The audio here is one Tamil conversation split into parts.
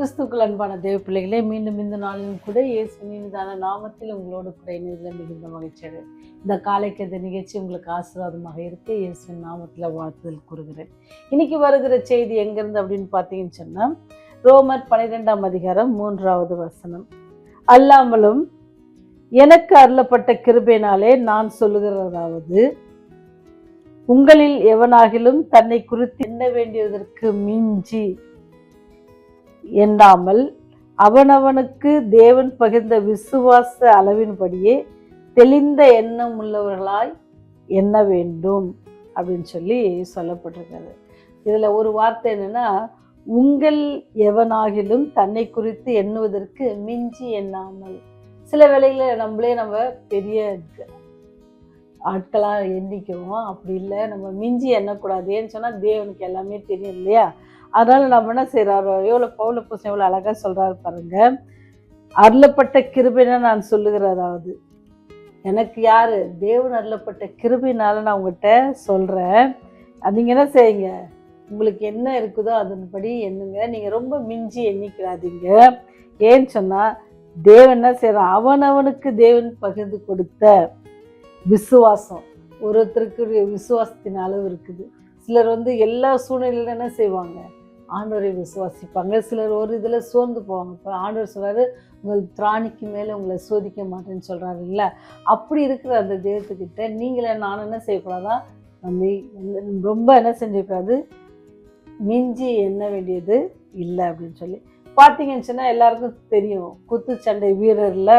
கிறிஸ்துக்கள் அன்பான தேவ பிள்ளைகளே, மீண்டும் இந்த நாளிலும் கூட இயேசுவின் நாமத்தில் உங்களோடு கூட இணைவதில் மிகுந்த மகிழ்ச்சி. இந்த காலைக்கு இந்த நிகழ்ச்சி உங்களுக்கு ஆசீர்வாதமாக இருக்கு. இயேசுவின் நாமத்தில் வாழ்த்துதல் கூறுகிறேன். இன்னைக்கு வருகிற செய்தி எங்கிருந்து அப்படின்னு பார்த்தீங்கன்னு சொன்னா, ரோமர் 12ஆம் அதிகாரம் 3வது வசனம். அல்லாமலும் எனக்கு அருளப்பட்ட கிருபையினாலே நான் சொல்லுகிறதாவது, உங்களில் எவனாகிலும் தன்னை குறித்து எண்ண வேண்டியதற்கு மிஞ்சி எண்ணாமல் அவனவனுக்கு தேவன் பகிர்ந்த விசுவாச அளவின்படியே தெளிந்த எண்ணம் உள்ளவர்களாய் எண்ண வேண்டும் அப்படின்னு சொல்லி சொல்லப்பட்டிருக்கிறது. இதுல ஒரு வார்த்தை என்னன்னா, உங்கள் எவனாகிலும் தன்னை குறித்து எண்ணுவதற்கு மிஞ்சி எண்ணாமல். சில வேளைகளில் நம்ம பெரிய ஆட்களா எண்ணிக்குவோம். அப்படி இல்லை, நம்ம மிஞ்சி எண்ணக்கூடாது. ஏன்னு சொன்னா தேவனுக்கு எல்லாமே தெரியும் இல்லையா? அதனால நம்ம என்ன செய்யறாரோ, பவுல புருஷன் எவ்வளவு அழகா சொல்றாரு பாருங்க. அருளப்பட்ட கிருபைனா நான் சொல்லுகிறதாவது, எனக்கு யாரு தேவன் அருளப்பட்ட கிருபைனால நான் உங்ககிட்ட சொல்றேன். நீங்க என்ன செய்யுங்க, உங்களுக்கு என்ன இருக்குதோ அதன்படி எண்ணுங்க. நீங்க ரொம்ப மிஞ்சி எண்ணிக்கிறாதீங்க. ஏன்னு சொன்னா தேவன் என்ன செய்யறான், அவனவனுக்கு தேவன் பகிர்ந்து கொடுத்த விசுவாசம். ஒருத்தருக்கு விசுவாசத்தின் அளவு இருக்குது. சிலர் எல்லா சூழ்நிலையில என்ன செய்வாங்க, ஆண்டவரை விசுவாசிப்பாங்க. சிலர் ஒரு இதில் சோர்ந்து போவாங்க. இப்போ ஆண்டவர் சொல்றாரு, உங்கள் திராணிக்கு மேலே உங்களை சோதிக்க மாட்டேன்னு சொல்றாரு இல்லை? அப்படி இருக்கிற அந்த தேவத்துக்கிட்ட நீங்களே நான் என்ன செய்யக்கூடாதா, நம்ம ரொம்ப என்ன செஞ்சுக்கூடாது, மிஞ்சி எண்ண வேண்டியது இல்லை அப்படின்னு சொல்லி பார்த்தீங்கன்னு சொன்னால் எல்லாருக்கும் தெரியும். குத்துச்சண்டை வீரரில்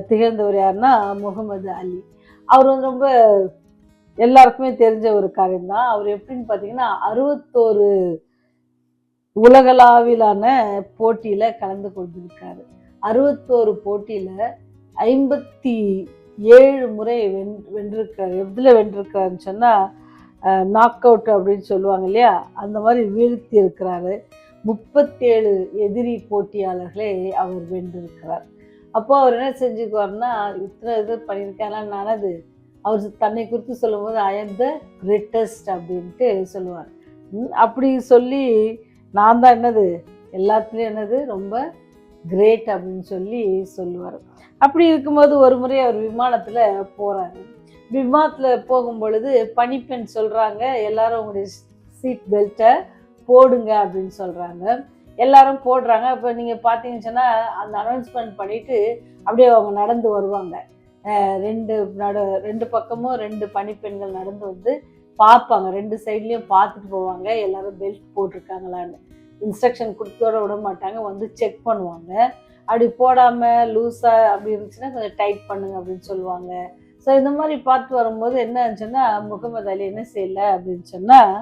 திகழ்ந்தவர் யாருன்னா முகமது அலி. அவர் ரொம்ப எல்லாருக்குமே தெரிஞ்ச ஒரு காரியம்தான். அவர் எப்படின்னு பார்த்தீங்கன்னா 61 உலகளாவிலான போட்டியில கலந்து கொண்டிருக்காரு. 61 போட்டியில 57 முறை வென்றிருக்காரு. எதுல வென்றிருக்காருன்னு சொன்னா நாக் அவுட் அப்படின்னு சொல்லுவாங்க இல்லையா, அந்த மாதிரி வீழ்த்தி இருக்கிறாரு. 37 எதிரி போட்டியாளர்களை அவர் வென்றிருக்கிறார். அப்போ அவர் என்ன செஞ்சுக்குவார்னா, இத்தனை இது பண்ணியிருக்கேன் நானது, அவர் தன்னை குறித்து சொல்லும் போது ஐ ஆம் த கிரேட்டஸ்ட் அப்படின்ட்டு சொல்லுவார். அப்படி சொல்லி நான் தான் எல்லாத்துலேயும் ரொம்ப கிரேட் அப்படின்னு சொல்லி சொல்லுவார். அப்படி இருக்கும்போது ஒரு முறை அவர் விமானத்தில் போகிறாரு. விமானத்தில் போகும் பொழுது பணிப்பெண் சொல்கிறாங்க, எல்லாரும் உங்களுடைய சீட் பெல்ட்டை போடுங்க அப்படின்னு சொல்கிறாங்க. எல்லாரும் போடுறாங்க. இப்போ நீங்கள் பார்த்தீங்கன்னு சொன்னால் அந்த அனௌன்ஸ்மெண்ட் பண்ணிவிட்டு அப்படியே அவங்க நடந்து வருவாங்க. ரெண்டு பக்கமும் 2 பணிப்பெண்கள் நடந்து வந்து பார்ப்பாங்க. 2 சைட்லேயும் பார்த்துட்டு போவாங்க, எல்லாரும் பெல்ட் போட்டிருக்காங்களான்னு. இன்ஸ்ட்ரக்ஷன் கொடுத்தோட விட மாட்டாங்க, வந்து செக் பண்ணுவாங்க. அப்படி போடாமல் லூஸாக அப்படி இருந்துச்சுன்னா கொஞ்சம் டைட் பண்ணுங்க அப்படின்னு சொல்லுவாங்க. ஸோ இந்த மாதிரி பார்த்து வரும்போது என்ன ஆச்சுன்னா, முகமது அலி என்ன செய்யலை அப்படின்னு சொன்னால்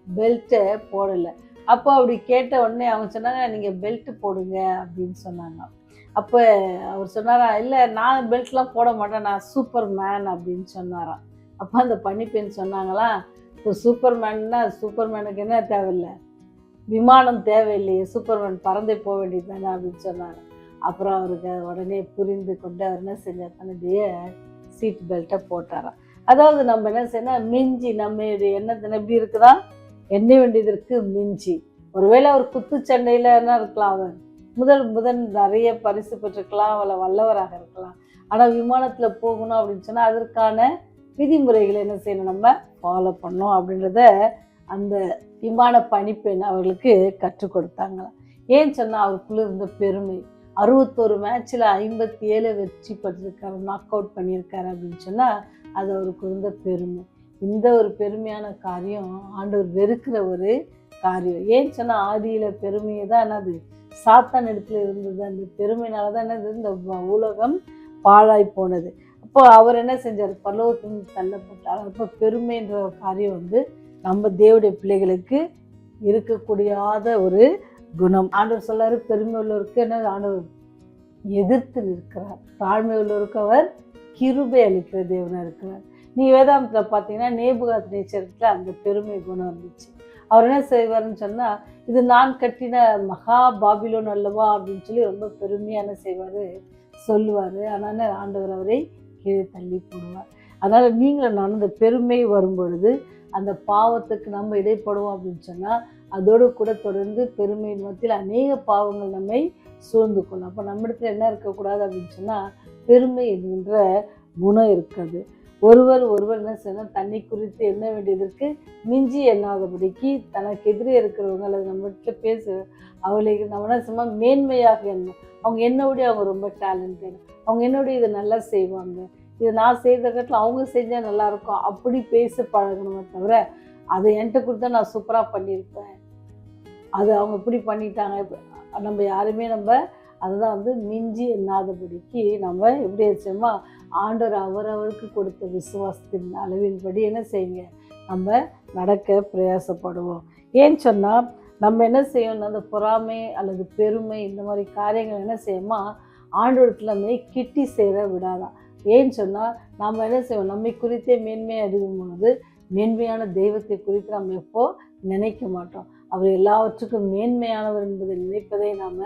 பெல்ட்டை போடலை. அப்போ அப்படி கேட்ட உடனே அவங்க சொன்னாங்க, நீங்கள் பெல்ட்டு போடுங்க அப்படின்னு சொன்னாங்க. அப்போ அவர் சொன்னாரா, இல்லை நான் பெல்ட்லாம் போட மாட்டேன், நான் சூப்பர் மேன் அப்படின்னு சொன்னாராம். அப்போ அந்த பணிப்பெண் சொன்னாங்களா, இப்போ சூப்பர்மேன்னா சூப்பர்மேனுக்கு என்ன தேவையில்லை, விமானம் தேவையில்லையே, சூப்பர்மேன் பறந்தே போக வேண்டியது தானே அப்படின்னு சொன்னாங்க. அப்புறம் அவருக்கு உடனே புரிந்து கொண்டு அவர் என்ன செஞ்சார், தன்னுடைய சீட் பெல்ட்டை போட்டாராம். அதாவது நம்ம என்ன செய்யணும், மிஞ்சி நம்மளுடைய எண்ணத்தை எப்படி இருக்குதா, எண்ண வேண்டியதற்கு மிஞ்சி. ஒருவேளை அவர் குத்துச்சண்டையில் என்ன இருக்கலாம், அவர் முதன் நிறைய பரிசு பெற்றிருக்கலாம், அவளை வல்லவராக இருக்கலாம். ஆனால் விமானத்தில் போகணும் அப்படின்னு சொன்னால் அதற்கான விதிமுறைகளை என்ன செய்யணும், நம்ம ஃபாலோ பண்ணணும் அப்படின்றத அந்த விமான பணிப்பெண் அவர்களுக்கு கற்றுக் கொடுத்தாங்களாம். ஏன்னு சொன்னால் அவருக்குள்ள இருந்த பெருமை. 61 மேட்ச்சில் 57 வெற்றி பெற்றிருக்காரு, நாக் அவுட் பண்ணியிருக்காரு அப்படின்னு சொன்னால் அது அவருக்கு இருந்த பெருமை. இந்த ஒரு பெருமையான காரியம் ஆண்டவர் வெறுக்கிற ஒரு காரியம். ஏன்னு சொன்னால் ஆதியில் பெருமையை தான் என்னது சாத்தான் இடத்துல இருந்தது. அந்த பெருமையினால தான் இந்த உலகம் பாழாய் போனது. அப்போ அவர் என்ன செஞ்சார், பரலோகத்துக்கு தள்ளப்பட்டார். அப்போ பெருமைன்ற ஒரு காரியம் நம்ம தேவனுடைய பிள்ளைகளுக்கு இருக்கக்கூடியாத ஒரு குணம். ஆண்டவர் சொல்லாரு, பெருமை உள்ளவருக்கு என்ன ஆண்டவர் எதிர்த்து இருக்கிறார், தாழ்மை உள்ளவருக்கு அவர் கிருபை அளிக்கிற தேவனாக இருக்கிறார். நீங்கள் வேதாந்தத்தில் பார்த்தீங்கன்னா நேபுகாத் நேச்சரத்தில் அந்த பெருமை குணம் இருந்துச்சு. அவர் என்ன செய்வார்னு சொன்னால், இது நான் கட்டின மகா பாபிலோன் அல்லவா அப்படின்னு சொல்லி ரொம்ப பெருமையான செய்வார், சொல்லுவார். ஆனால் ஆண்டவர் அவரை கீழே தள்ளி போடுவார். அதனால் நீங்களும் நான் அந்த பெருமை வரும்பொழுது அந்த பாவத்துக்கு நம்ம இடைப்படுவோம் அப்படின்னு சொன்னால் அதோடு கூட தொடர்ந்து பெருமையின் மத்தியில் அநேக பாவங்கள் நம்மை சூழ்ந்து கொள்ளும். அப்போ நம்மிடத்துல என்ன இருக்கக்கூடாது அப்படின்னு சொன்னால் பெருமை என்கின்ற குணம் இருக்காது. ஒருவர் என்ன செய்யணும், தன்னை குறித்து எண்ண வேண்டியதற்கு மிஞ்சி எண்ணாதபடிக்கு தனக்கு எதிரே இருக்கிறவங்க அல்லது நம்மகிட்ட பேச அவளுக்கு நம்ம என்ன செய்யணும், மேன்மையாக எண்ணணும். அவங்க என்னோடய அவங்க ரொம்ப டேலண்டட், அவங்க என்னோடய இதை நல்லா செய்வாங்க, இதை நான் செய்த கட்டில் அவங்க செஞ்சால் நல்லாயிருக்கும் அப்படி பேச பழகணுமே தவிர அதை என்கிட்ட கொடுத்தா நான் சூப்பராக பண்ணியிருப்பேன், அது அவங்க இப்படி பண்ணிட்டாங்க, நம்ம யாருமே நம்ம அதுதான் மிஞ்சி எண்ணாதபடிக்கு நம்ம எப்படி வச்சோமா ஆண்டவர் அவரவருக்கு கொடுத்த விசுவாசத்தின் அளவின்படி என்ன செய்யுங்க, நம்ம நடக்க பிரயாசப்படுவோம். ஏன்னு சொன்னால் நம்ம என்ன செய்யணும், அந்த பொறாமை அல்லது பெருமை இந்த மாதிரி காரியங்கள் என்ன செய்யுமா ஆண்டவரத்தில் நம்ம கிட்டி சேர விடாதான். ஏன்னு சொன்னால் நம்ம என்ன செய்வோம், நம்மை குறித்தே மேன்மையாக இருக்கும்போது மேன்மையான தெய்வத்தை குறித்து நம்ம எப்போ நினைக்க மாட்டோம். அவர் எல்லாவற்றுக்கும் மேன்மையானவர் என்பதை நினைப்பதை நாம்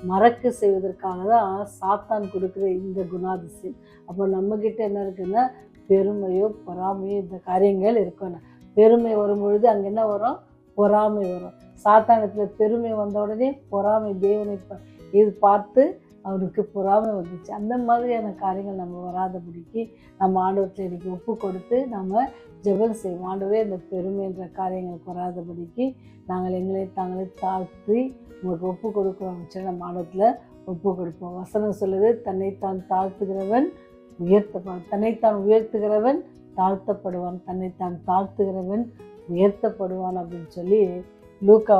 மறக்க செய்வதற்காக தான் சாத்தான் கொடுக்குற இந்த குணாதிசயம். அப்போ நம்மக்கிட்ட என்ன இருக்குன்னா பெருமையோ பொறாமையோ இந்த காரியங்கள் இருக்கணும். பெருமை வரும்பொழுது அங்கே என்ன வரும், பொறாமை வரும். சாத்தானத்தில் பெருமை வந்த உடனே பொறாமை, தேவனை இது பார்த்து அவருக்கு பொறாமை வந்துச்சு. அந்த மாதிரியான காரியங்கள் நம்ம வராதபடிக்கு நம்ம ஆண்டவரத்தில் இன்றைக்கி ஒப்பு கொடுத்து நம்ம ஜெபம் செய்வோம். ஆண்டவரே இந்த பெருமை என்ற காரியங்களுக்கு வராதபடிக்கு நாங்கள் எங்களை தாங்களே தாழ்த்தி உங்களுக்கு ஒப்பு கொடுக்குறோம். நம்ம ஆண்டவத்தில் ஒப்பு கொடுப்போம். வசனம் சொல்லுது, தன்னைத்தான் தாழ்த்துகிறவன் உயர்த்தப்படுவான், தன்னைத்தான் உயர்த்துகிறவன் தாழ்த்தப்படுவான், தன்னைத்தான் தாழ்த்துகிறவன் உயர்த்தப்படுவான் அப்படின்னு சொல்லி லூக்கா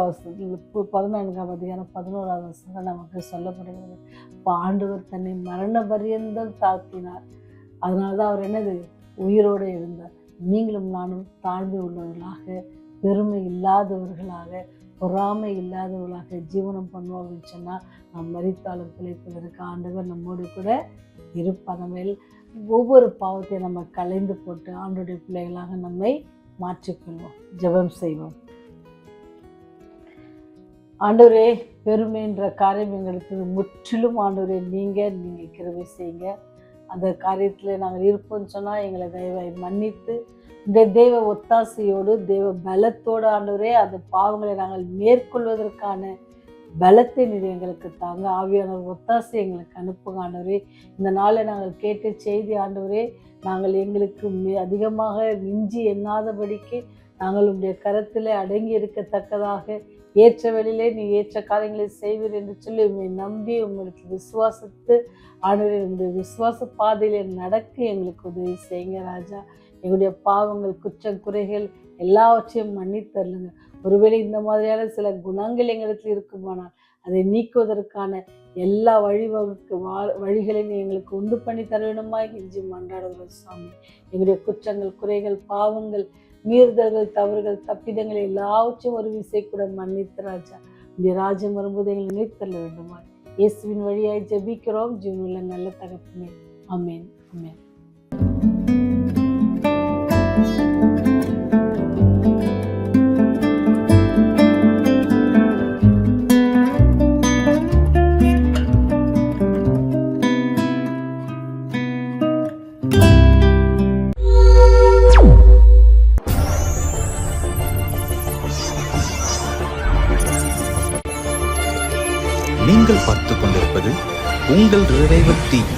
14ஆம் அதிகாரம் 11ஆவது வசனம் நமக்கு சொல்லப்படுகிறது. இப்போ ஆண்டவர் தன்னை மரண பரியந்தம் தாழ்த்தினார். அதனால தான் அவர் என்னது உயிரோடு இருந்தார். நீங்களும் நானும் தாழ்மை உள்ளவர்களாக, பெருமை இல்லாதவர்களாக, பொறாமை இல்லாதவர்களாக ஜீவனம் பண்ணுவோம் அப்படின்னு சொன்னால் நாம் மரித்தாலும் பிழைப்பதற்கு ஆண்டவர் நம்மோடு கூட இருப்பார். நம்ம ஒவ்வொரு பாவத்தையும் நம்ம கலைந்து போட்டு ஆண்டோடைய பிள்ளைகளாக நம்மை மாற்றிக்கொள்வோம். ஜெபம் செய்வோம். ஆண்டவரே, பெருமைன்ற காரியம் எங்களுக்கு முற்றிலும் ஆண்டவரே நீங்கள் கிருபை செய்யுங்க. அந்த காரியத்தில் நாங்கள் இருப்போம்னு சொன்னால் எங்களை தயவாய் மன்னித்து இந்த தெய்வ ஒத்தாசையோடு தெய்வ பலத்தோடு ஆண்டவரே அந்த பாவங்களை நாங்கள் மேற்கொள்வதற்கான பலத்தை நீர் எங்களுக்கு தாங்க. ஆவியானவர் ஒத்தாசை எங்களுக்கு அனுப்புங்க ஆண்டவரே. இந்த நாளை நாங்கள் கேட்ட செய்தி ஆண்டவரே, நாங்கள் எங்களுக்கு அதிகமாக மிஞ்சி எண்ணாதபடிக்கு நாங்கள் உடைய கரத்தில் அடங்கி இருக்கத்தக்கதாக ஏற்ற வழியிலே நீ ஏற்ற காரியங்களை செய்வீர் என்று சொல்லி உண்மை நம்பி உங்களுக்கு விசுவாசத்து ஆண்டவரே உங்களுடைய விசுவாச பாதையிலே நடக்க எங்களுக்கு உதவி செய்யுங்க ராஜா. எங்களுடைய பாவங்கள், குற்றம், குறைகள் எல்லாவற்றையும் மன்னித்தருளுங்க. ஒருவேளை இந்த மாதிரியான சில குணங்கள் எங்களுக்கு இருக்குமானால் அதை நீக்குவதற்கான எல்லா வழிகளையும் எங்களுக்கு உண்டு பண்ணி தர வேண்டுமா கெஞ்சி மன்றாடுகிறோம் சாமி. எங்களுடைய குற்றங்கள், குறைகள், பாவங்கள், மீறுதல்கள், தவறுகள், தப்பிதங்கள் எல்லாவற்றையும் ஒரு விசை கூட மன்னித்து ராஜா இந்த ராஜ்யம் வரும்போது எங்களை நினைத்தள்ள வேண்டுமா இயேசுவின் வழியாய் ஜெபிக்கிறோம் ஜீவனுள்ள நல்ல தகப்பனே. ஆமென், ஆமென். நீங்கள் பார்த்துக் கொண்டிருப்பது உங்கள் ரிவைவல் டிவி.